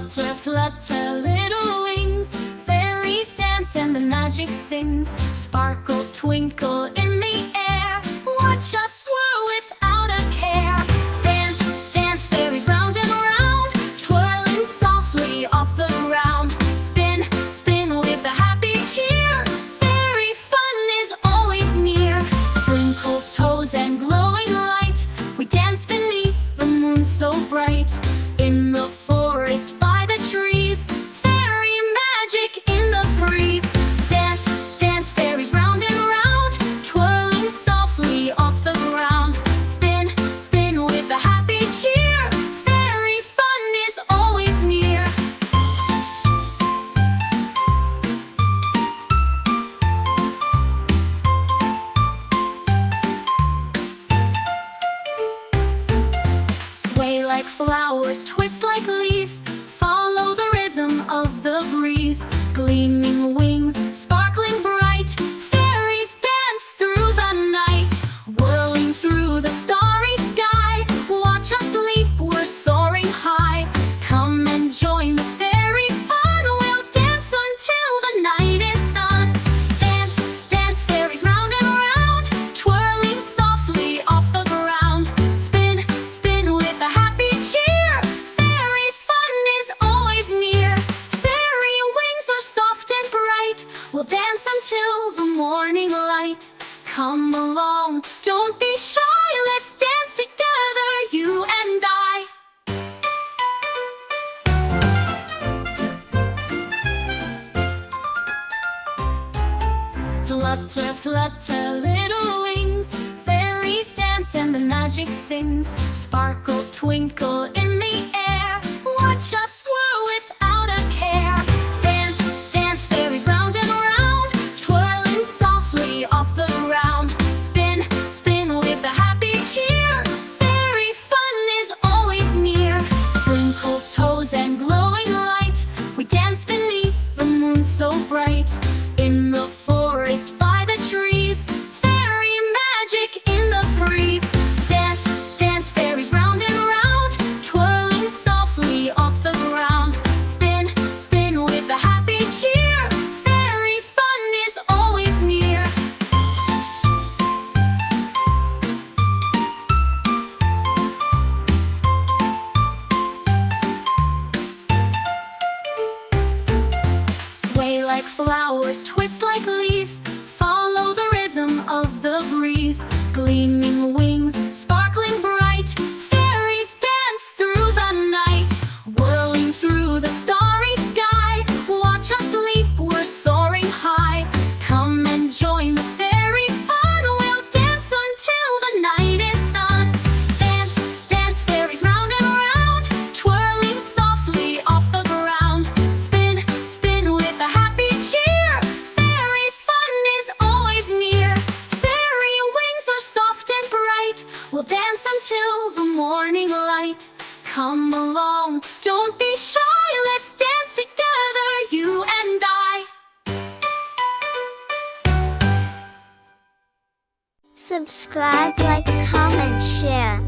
Flutter, flutter, little wings. Fairies dance and the magic sings. Sparkles twinkle in the air. Watch us swirl without a care. Dance, dance, fairies round and round, twirling softly off the ground. Spin, spin with a happy cheer. Fairy fun is always near. Twinkle toes and glowing light, we dance beneath the moon so bright. In the forest by the trees, fairy magic in the breeze. Dance, dance, fairies round and round, twirling softly off the ground. Spin, spin with a happy cheer. Fairy fun is always near. Sway like flowers, twist like leaves, follow the rhythm of the breeze. Gleaming wings, sparkling bright, fairies dance through the night. Whirling through the starry sky, watch us leap, we're soaring high. Come and join the fairy fun, we'll dance until the night is done. Dance, dance, fairies round and round, twirling softly off the ground. Spin, spin with a happy cheer. Fairy fun is always near. Fairy wings are soft and bright, we'll dance until the morning light. Come along, don't be shy, let's dance together, you and I. Flutter, flutter, little wings. Fairies dance and the magic sings. Sparkles twinkle in the air. Watch us swirl without a care. Dance, dance, fairies round and round, twirling softly off the ground. Spin, spin with a happy cheer. Fairy fun is always near. Twinkle toes and glowing light, we dance beneath the moon so bright. In the forest by the trees, fairy magic in the breeze. Dance, dance, fairies round and round, twirling softly off the ground. Spin, spin with a happy cheer. Fairy fun is always near. Sway like flowers, twist like leaves, follow the rhythm of the breeze. Gleaming wings, sparkling bright, fairies dance through the night. Whirling through the starry sky, watch us leap, we're soaring high. Come and join the fairy fun, we'll dance until the night is done. Dance, dance, fairies round and round, twirling softly off the ground. Spin, spin with a happy cheer. Fairy fun is always near. Fairy wings are soft and bright, we'll dance until the morning light. Come along, don't be shy, let's dance together, you and I. Subscribe, like, comment, share.